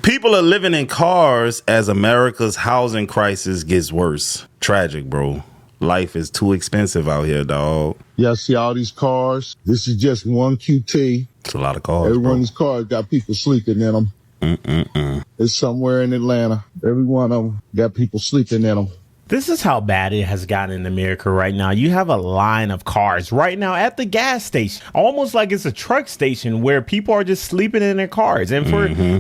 People are living in cars as America's housing crisis gets worse. Tragic, bro. Life is too expensive out here, dog. Yeah, I see all these cars. This is just one QT. It's a lot of cars, Every one bro. of these cars got people sleeping in them. It's somewhere in Atlanta. Every one of them got people sleeping in them. This is how bad it has gotten in America right now. You have a line of cars right now at the gas station, almost like it's a truck station where people are just sleeping in their cars. And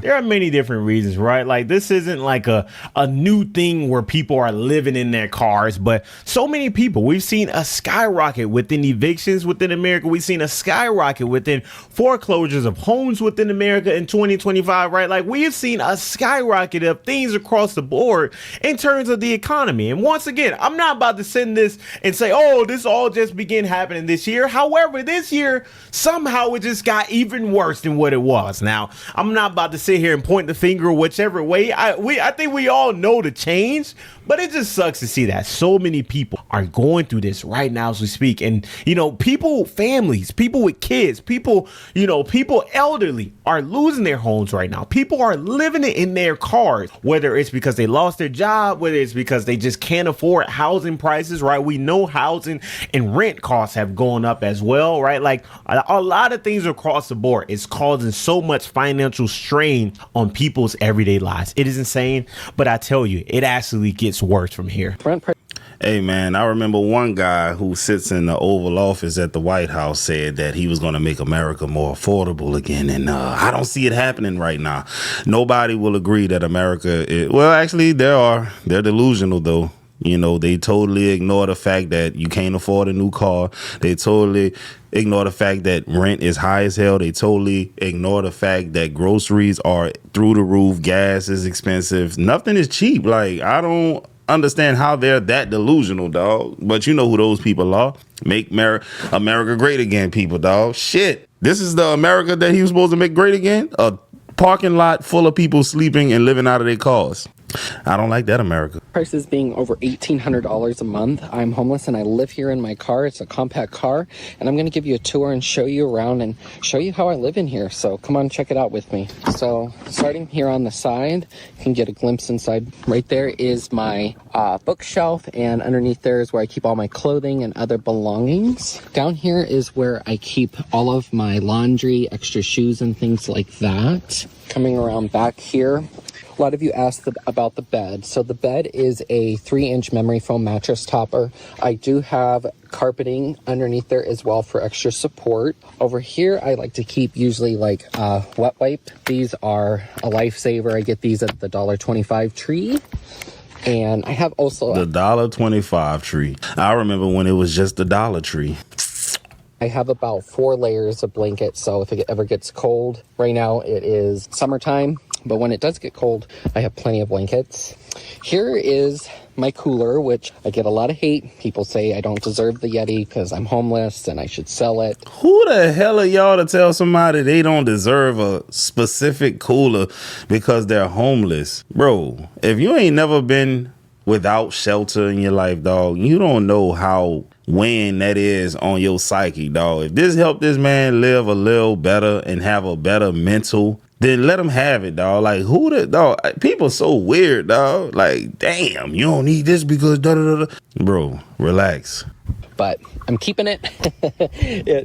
there are many different reasons, right? Like this isn't like a new thing where people are living in their cars, but so many people, we've seen a skyrocket within evictions within America. We've seen a skyrocket within foreclosures of homes within America in 2025, right? Like we have seen a skyrocket of things across the board in terms of the economy. And once again, I'm not about to send this and say, oh, this all just began happening this year. However, this year, somehow it just got even worse than what it was. Now, I'm not about to sit here and point the finger whichever way. I think we all know the change, but it just sucks to see that so many people are going through this right now as we speak. And, you know, people, families, people with kids, people, you know, people elderly are losing their homes right now. People are living in their cars, whether it's because they lost their job, whether it's because they just can't afford housing prices, right? We know housing and rent costs have gone up as well, right? Like a lot of things across the board is causing so much financial strain on people's everyday lives. It is insane, but I tell you, it actually gets worse from here. Hey, man, I remember one guy who sits in the Oval Office at the White House said that he was going to make America more affordable again. And I don't see it happening right now. Nobody will agree that America is. Well, actually, they're delusional, though. You know, they totally ignore the fact that you can't afford a new car. They totally ignore the fact that rent is high as hell. They totally ignore the fact that groceries are through the roof. Gas is expensive. Nothing is cheap. Like, I don't understand how they're that delusional, dog. But you know who those people are. Make America great again, people, dog. Shit. This is the America that he was supposed to make great again? A parking lot full of people sleeping and living out of their cars. I don't like that America. Prices being over $1,800 a month. I'm homeless and I live here in my car. It's a compact car, and I'm going to give you a tour and show you around and show you how I live in here. So come on, check it out with me. So starting here on the side, you can get a glimpse inside. Right there is my bookshelf, and underneath there is where I keep all my clothing and other belongings. Down here is where I keep all of my laundry, extra shoes, and things like that. Coming around back here, a lot of you asked about the bed. So the bed is a 3-inch memory foam mattress topper. I do have carpeting underneath there as well for extra support. Over here, I like to keep usually like wet wipe. These are a lifesaver. I get these at the $1.25 tree. And I have also the $1.25 tree. I remember when it was just the Dollar Tree. I have about 4 layers of blankets, so if it ever gets cold, right now it is summertime, but when it does get cold, I have plenty of blankets. Here is my cooler, which I get a lot of hate. People say I don't deserve the Yeti because I'm homeless and I should sell it. Who the hell are y'all to tell somebody they don't deserve a specific cooler because they're homeless? Bro, if you ain't never been without shelter in your life, dog, you don't know how weighing that is on your psyche, dog. If this helped this man live a little better and have a better mental, then let him have it, dog. Like, who the dog? People so weird, dog. Like, damn, you don't need this because da da da. Bro, relax. But I'm keeping it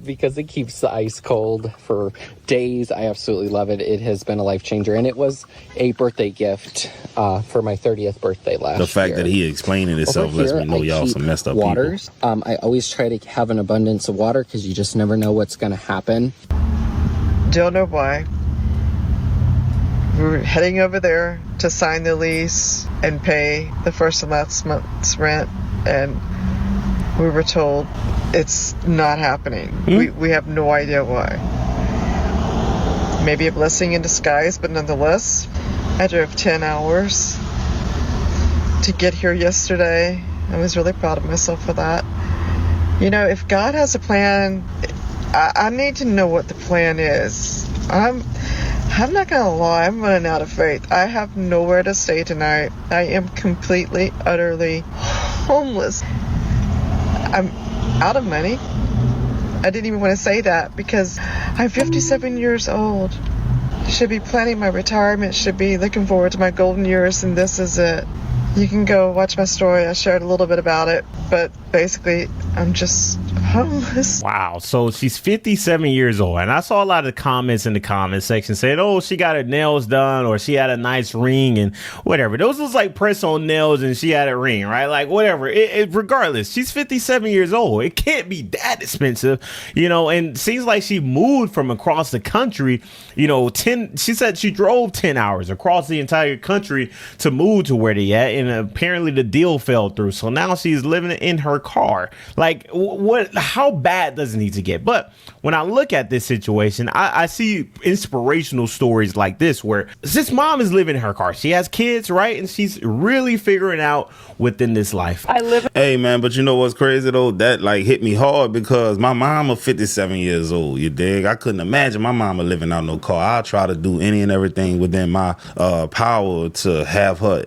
because it keeps the ice cold for days. I absolutely love it. It has been a life changer, and it was a birthday gift for my 30th birthday last year. The fact that he explaining himself lets me know y'all some messed up waters. people. I always try to have an abundance of water because you just never know what's going to happen. Don't know why. We were heading over there to sign the lease and pay the first and last month's rent, and we were told it's not happening. We have no idea why. Maybe a blessing in disguise, but nonetheless, I drove 10 hours to get here yesterday. I was really proud of myself for that. You know, if God has a plan, I need to know what the plan is. I'm not gonna lie, I'm running out of faith. I have nowhere to stay tonight. I am completely, utterly homeless. I'm out of money. I didn't even want to say that because I'm 57 years old. Should be planning my retirement, should be looking forward to my golden years, and this is it. You can go watch my story. I shared a little bit about it, but basically, I'm just homeless. Wow. So she's 57 years old. And I saw a lot of comments in the comment section saying, oh, she got her nails done or she had a nice ring and whatever. Those was like press on nails and she had a ring, right? Like whatever. Regardless, she's 57 years old. It can't be that expensive, you know, and seems like she moved from across the country, you know, she said she drove 10 hours across the entire country to move to where they at. And apparently the deal fell through. So now she's living in her car. Like how bad does it need to get? But when I look at this situation, I see inspirational stories like this, where this mom is living in her car. She has kids, right? And she's really figuring out within this life. Hey man, but you know what's crazy though? That like hit me hard because my mama 57 years old, you dig? I couldn't imagine my mama living out no car. I'll try to do any and everything within my power to have her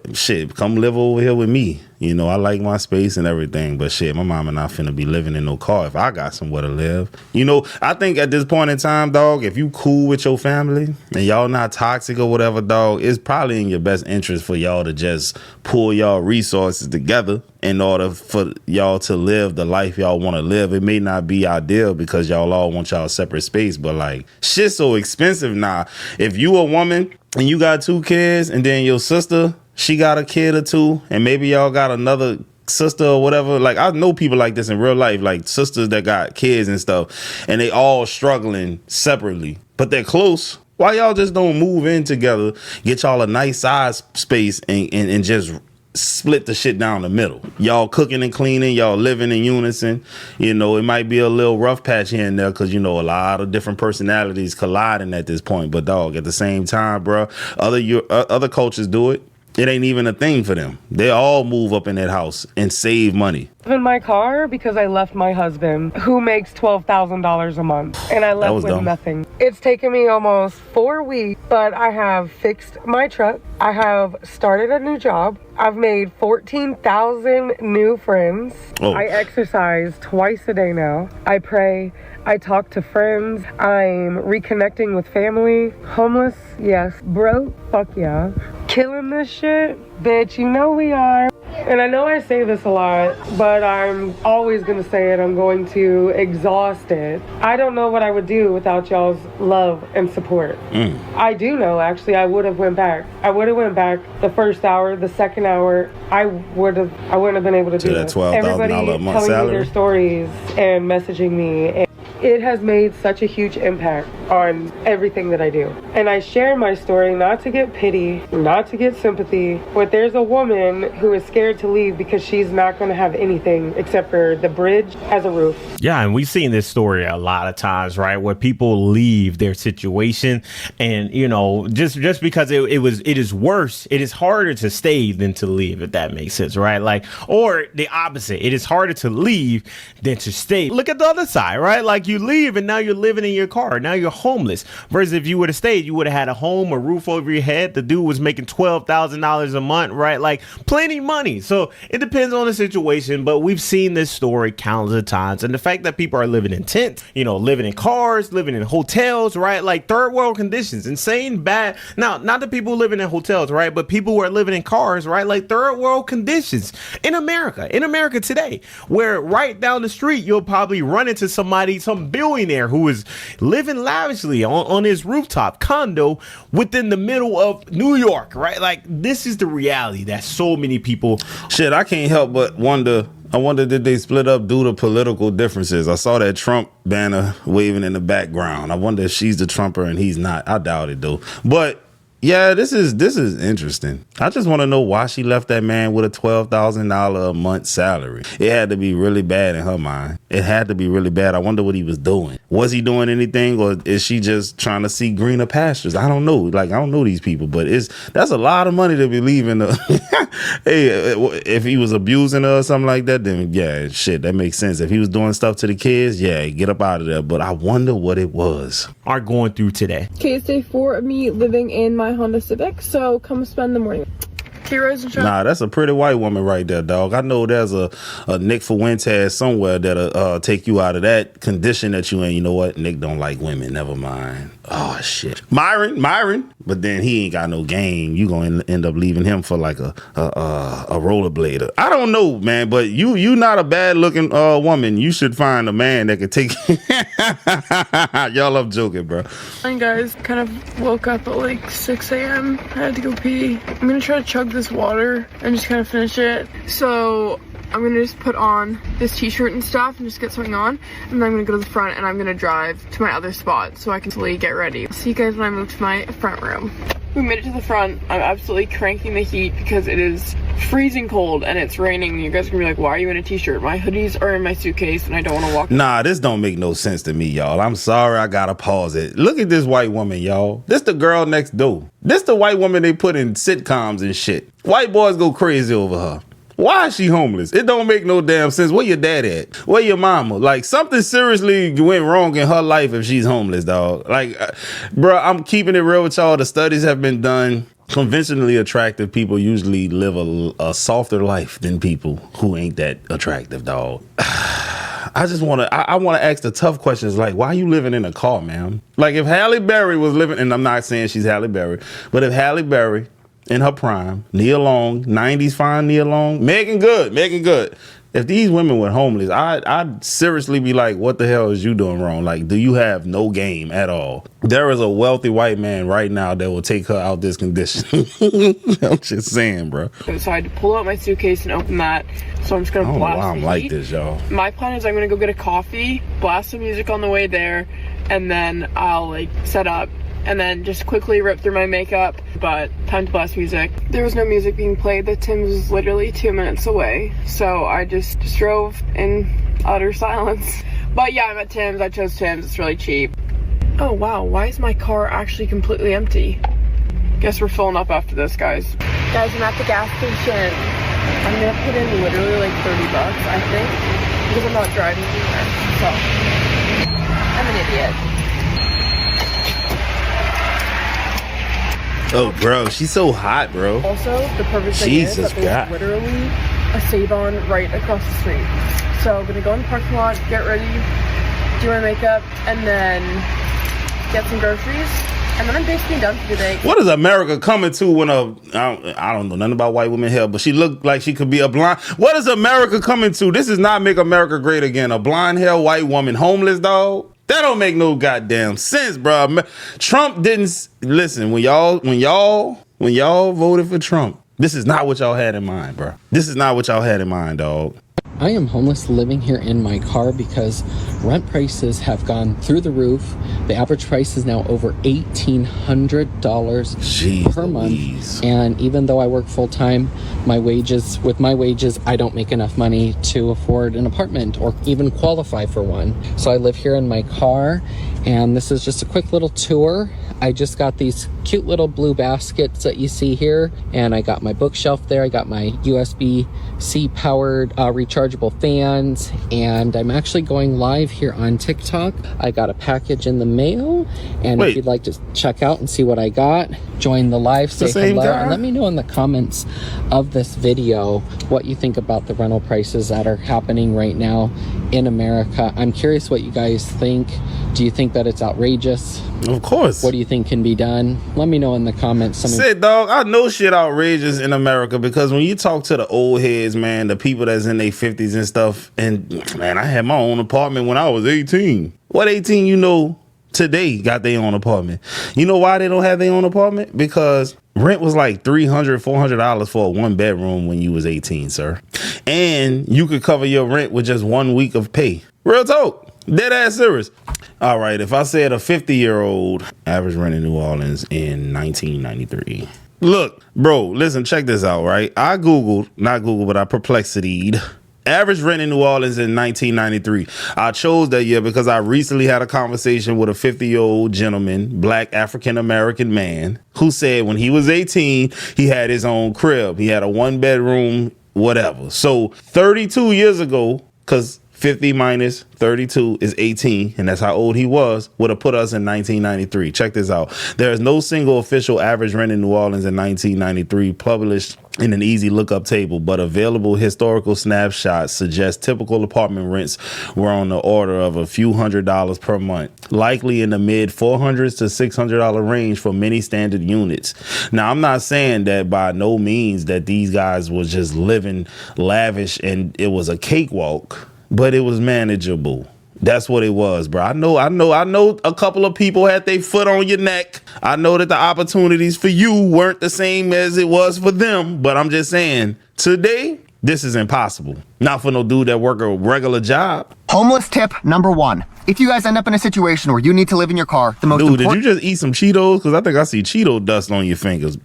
come live over here with me. You know, I like my space and everything, but shit, my mama not finna be living in no car if I got somewhere to live. You know, I think at this point in time, dog, if you cool with your family and y'all not toxic or whatever, dog, it's probably in your best interest for y'all to just pull y'all resources together in order for y'all to live the life y'all want to live. It may not be ideal because y'all all want y'all separate space, but like shit's so expensive now. If you a woman and you got 2 kids and then your sister, she got a kid or 2, and maybe y'all got another sister or whatever. Like I know people like this in real life, like sisters that got kids and stuff, and they all struggling separately, but they're close. Why y'all just don't move in together, get y'all a nice size space and just split the shit down the middle? Y'all cooking and cleaning, y'all living in unison. You know, it might be a little rough patch here and there because, you know, a lot of different personalities colliding at this point. But dog, at the same time, bro, other cultures do it. It ain't even a thing for them. They all move up in that house and save money. In my car because I left my husband, who makes $12,000 a month, and I left with nothing. It's taken me almost 4 weeks, but I have fixed my truck. I have started a new job. I've made 14,000 new friends. Oh. I exercise twice a day now. I pray. I talk to friends. I'm reconnecting with family. Homeless, yes. Broke, fuck yeah. Killing this shit, bitch, you know we are. And I know I say this a lot, but I'm always going to say it. I'm going to exhaust it. I don't know what I would do without y'all's love and support. I do know, actually, I would have went back. I would have went back the first hour, the second hour. I wouldn't have been able to do that. Everybody telling me their stories and messaging me. And it has made such a huge impact on everything that I do. And I share my story not to get pity, not to get sympathy, but there's a woman who is scared to leave because she's not going to have anything except for the bridge as a roof. Yeah, and we've seen this story a lot of times, right? Where people leave their situation and, you know, just because it is worse, it is harder to stay than to leave, if that makes sense, right? Like, or the opposite, it is harder to leave than to stay. Look at the other side, right? Like you leave and now you're living in your car. Now you're homeless. Versus if you would have stayed, you would have had a home, a roof over your head. The dude was making $12,000 a month, right? Like plenty money. So it depends on the situation, but we've seen this story countless of times. And the fact that people are living in tents, you know, living in cars, living in hotels, right? Like third world conditions, insane bad. Now, not the people living in hotels, right? But people who are living in cars, right? Like third world conditions in America today, where right down the street, you'll probably run into somebody, some billionaire who is living lavishly on his rooftop condo within the middle of New York, right? Like this is the reality that so many people. Shit, I can't help but wonder. I wonder, did they split up due to political differences? I saw that Trump banner waving in the background. I wonder if she's the Trumper and he's not. I doubt it though. But yeah, this is interesting. I just want to know why she left that man with a $12,000 a month salary. It had to be really bad in her mind. It had to be really bad. I wonder what he was doing. Was he doing anything, or is she just trying to see greener pastures? I don't know. Like, I don't know these people, but that's a lot of money to be leaving. Hey, if he was abusing her or something like that, then yeah, shit, that makes sense. If he was doing stuff to the kids, yeah, get up out of there. But I wonder what it was. Are going through today. Okay, it's day 4 of me living in my Honda Civic, so come spend the morning. T-Rose and shop. Nah, that's a pretty white woman right there, dog. I know there's a Nick Fuentes somewhere that'll take you out of that condition that you in. You know what? Nick don't like women. Never mind. Oh, shit. Myron. But then he ain't got no game. You gonna end up leaving him for like a rollerblader. I don't know, man, but you not a bad looking woman. You should find a man that could take y'all love joking, bro. And guys, kind of woke up at like 6 a.m. I had to go pee. I'm gonna try to chug this water and just kind of finish it. So I'm gonna just put on this t-shirt and stuff and just get something on, and then I'm gonna go to the front and I'm gonna drive to my other spot so I can fully get ready. I'll see you guys when I move to my front room. We made it to the front. I'm absolutely cranking the heat because it is freezing cold and it's raining. You guys are gonna be like, why are you in a t-shirt? My hoodies are in my suitcase and I don't want to walk. Nah, this don't make no sense to me, y'all. I'm sorry, I gotta pause it. Look at this white woman, y'all. This the girl next door. This the white woman they put in sitcoms and shit. White boys go crazy over her. Why is she homeless? It don't make no damn sense. Where your dad at? Where your mama? Like, something seriously went wrong in her life if she's homeless, dog. Like, bro, I'm keeping it real with y'all. The studies have been done. Conventionally attractive people usually live a softer life than people who ain't that attractive, dog. I just want to, I want to ask the tough questions like, why are you living in a car, man? Like, if Halle Berry was living, and I'm not saying she's Halle Berry, but if Halle Berry in her prime, Nia Long, 90s fine Nia Long, Megan Good. If these women were homeless, I'd seriously be like, what the hell is you doing wrong? Like, do you have no game at all? There is a wealthy white man right now that will take her out this condition. I'm just saying, bro. So I had to pull out my suitcase and open that. So I'm just going to blast why I'm the like heat. this, y'all. My plan is I'm going to go get a coffee, blast some music on the way there, and then I'll like set up and then just quickly rip through my makeup. But time to blast music. There was no music being played. The Tim's was literally 2 minutes away. So I just drove in utter silence. But yeah, I'm at Tim's. I chose Tim's. It's really cheap. Oh wow, why is my car actually completely empty? Guess we're filling up after this, guys. Guys, I'm at the gas station. I'm gonna put in literally like $30, I think, because I'm not driving anywhere. So, I'm an idiot. Oh, bro, she's so hot, bro. Also, the perfect thing Jesus is that there's God. literally a Save-On right across the street. So I'm gonna go in the parking lot, get ready, do my makeup, and then get some groceries. And then I'm basically done for today. What is America coming to when I don't know nothing about white women here, but she looked like she could be a blind. What is America coming to? This is not Make America Great Again. A blonde hair white woman homeless, dog. That don't make no goddamn sense, bro. Trump didn't listen when y'all voted for Trump. This is not what y'all had in mind, bro. This is not what y'all had in mind, dog. I am homeless living here in my car because rent prices have gone through the roof. The average price is now over $1,800 per month. And even though I work full time, with my wages, I don't make enough money to afford an apartment or even qualify for one. So I live here in my car, and this is just a quick little tour. I just got these cute little blue baskets that you see here, and I got my bookshelf there. I got my USB-C powered rechargeable fans, and I'm actually going live here on TikTok. I got a package in the mail, and if you'd like to check out and see what I got, join the live, say hello, and let me know in the comments of this video what you think about the rental prices that are happening right now in America. I'm curious what you guys think. Do you think that it's outrageous? Of course. What do you think can be done? Let me know in the comments. Shit, dog, I know shit outrageous in America because when you talk to the old heads, man, the people that's in their 50s and stuff, and man, I had my own apartment when I was 18. What 18 you know today got their own apartment? You know why they don't have their own apartment? Because rent was like $300, $400 for a one bedroom when you was 18, sir. And you could cover your rent with just 1 week of pay. Real talk. Dead ass serious. All right, if I said a 50-year-old average rent in New Orleans in 1993. Look, bro, listen, check this out, right? I Googled, not Google, but I Perplexity'd average rent in New Orleans in 1993. I chose that year because I recently had a conversation with a 50-year-old gentleman, black African-American man, who said when he was 18, he had his own crib. He had a 1 bedroom, whatever. So 32 years ago, because 50 minus 32 is 18, and that's how old he was, would have put us in 1993. Check this out. There is no single official average rent in New Orleans in 1993 published in an easy lookup table, but available historical snapshots suggest typical apartment rents were on the order of a few $100s per month, likely in the mid $400s to $600 range for many standard units. Now, I'm not saying that by no means that these guys was just living lavish and it was a cakewalk, but it was manageable. That's what it was, bro. I know a couple of people had their foot on your neck. I know that the opportunities for you weren't the same as it was for them, but I'm just saying, today, this is impossible. Not for no dude that work a regular job. Homeless tip number 1. If you guys end up in a situation where you need to live in your car, the most Dude, did you just eat some Cheetos? Because I think I see Cheeto dust on your fingers,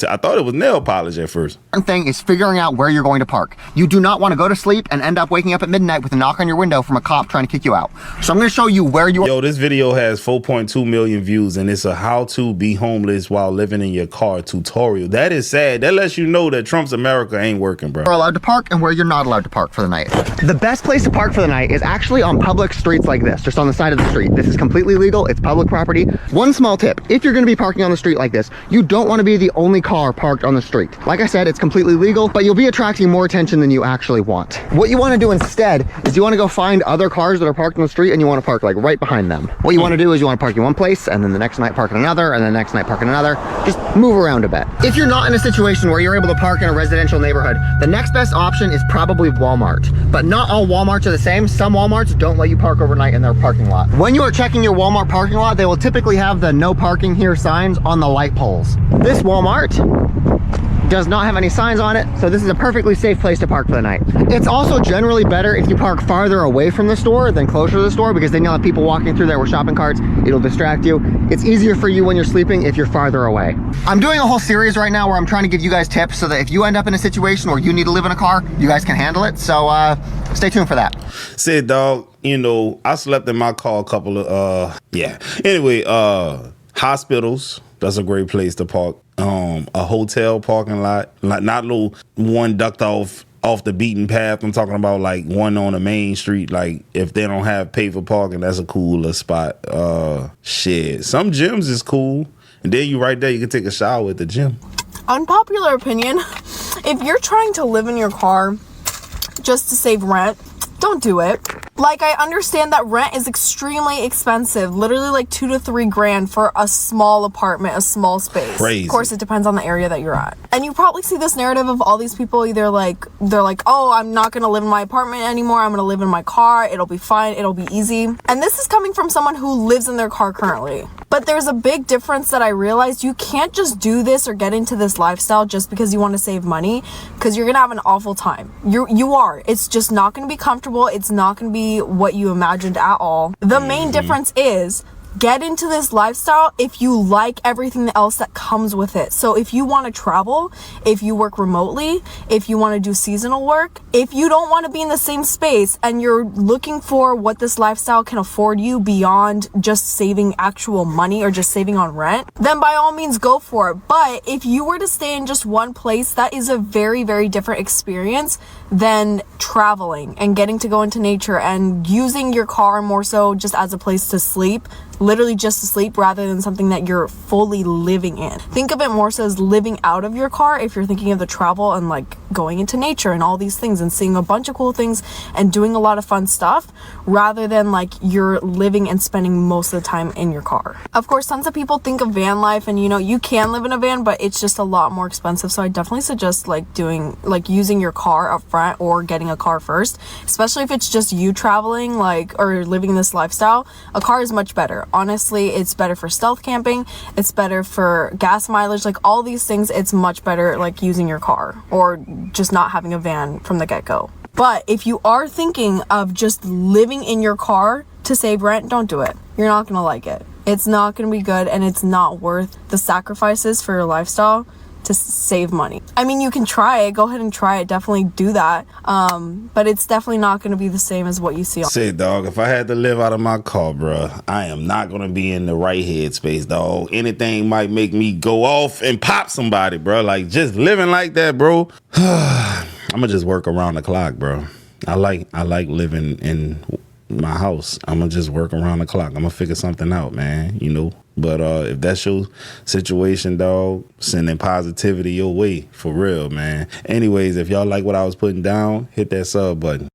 I thought it was nail polish at first. Thing is figuring out where you're going to park. You do not want to go to sleep and end up waking up at midnight with a knock on your window from a cop trying to kick you out. So I'm going to show you where you are. Yo, this video has 4.2 million views, and it's a how to be homeless while living in your car tutorial. That is sad. That lets you know that Trump's America ain't working, bro. Are allowed to park and where you're not allowed to park for the night. The best place to park for the night is actually on public streets like this, just on the side of the street. This is completely legal. It's public property. One small tip: if you're going to be parking on the street like this, you don't want to be the only car parked on the street. Like I said, it's completely legal, but you'll be attracting more attention than you actually want. What you want to do instead is you want to go find other cars that are parked on the street and you want to park like right behind them. What you want to do is you want to park in one place and then the next night park in another and the next night park in another. Just move around a bit. If you're not in a situation where you're able to park in a residential neighborhood, the next best option is probably Walmart. But not all Walmarts are the same. Some Walmarts don't let you park overnight in their parking lot. When you are checking your Walmart parking lot, they will typically have the no parking here signs on the light poles. This Walmart does not have any signs on it, so this is a perfectly safe place to park for the night. It's also generally better if you park farther away from the store than closer to the store, because then you'll have people walking through there with shopping carts. It'll distract you. It's easier for you when you're sleeping if you're farther away. I'm doing a whole series right now where I'm trying to give you guys tips so that if you end up in a situation where you need to live in a car, you guys can handle it. So stay tuned for that. Said, dog, you know, I slept in my car a couple of Anyway, hospitals, that's a great place to park. A hotel parking lot, like not little one ducked off the beaten path. I'm talking about like one on the main street. Like if they don't have pay for parking, that's a cooler spot. Shit, some gyms is cool, and then you right there, you can take a shower at the gym. Unpopular opinion: if you're trying to live in your car just to save rent, don't do it. Like, I understand that rent is extremely expensive, literally like $2 to $3 grand for a small apartment, a small space. Crazy. Of course, it depends on the area that you're at. And you probably see this narrative of all these people either like, they're like, oh, I'm not gonna live in my apartment anymore, I'm gonna live in my car, it'll be fine, it'll be easy. And this is coming from someone who lives in their car currently. But there's a big difference that I realized. You can't just do this or get into this lifestyle just because you want to save money, because you're gonna have an awful time. You are. It's just not gonna be comfortable. It's not gonna be what you imagined at all. The main difference is get into this lifestyle if you like everything else that comes with it. So if you want to travel, if you work remotely, if you want to do seasonal work, if you don't want to be in the same space and you're looking for what this lifestyle can afford you beyond just saving actual money or just saving on rent, then by all means go for it. But if you were to stay in just one place, that is a very, very different experience than traveling and getting to go into nature and using your car more so just as a place to sleep, literally just to sleep, rather than something that you're fully living in. Think of it more so as living out of your car if you're thinking of the travel and like going into nature and all these things and seeing a bunch of cool things and doing a lot of fun stuff, rather than like you're living and spending most of the time in your car. Of course, tons of people think of van life and, you know, you can live in a van, but it's just a lot more expensive. So I definitely suggest using your car up front or getting a car first, especially if it's just you traveling or living this lifestyle. A car is much better. Honestly, it's better for stealth camping, it's better for gas mileage, like all these things. It's much better like using your car or just not having a van from the get-go. But if you are thinking of just living in your car to save rent, don't do it. You're not gonna like it. It's not gonna be good, and it's not worth the sacrifices for your lifestyle to save money. I mean, you can try it, go ahead and try it, definitely do that, but it's definitely not going to be the same as what you see. Say, dog, if I had to live out of my car, bruh, I am not going to be in the right headspace, dog. Anything might make me go off and pop somebody, bro. Like, just living like that, bro. I'm going to just work around the clock, bro. I like living in my house. I'm gonna just work around the clock. I'm gonna figure something out, man. You know. But if that's your situation, dog, sending positivity your way for real, man. Anyways, if y'all like what I was putting down, hit that sub button.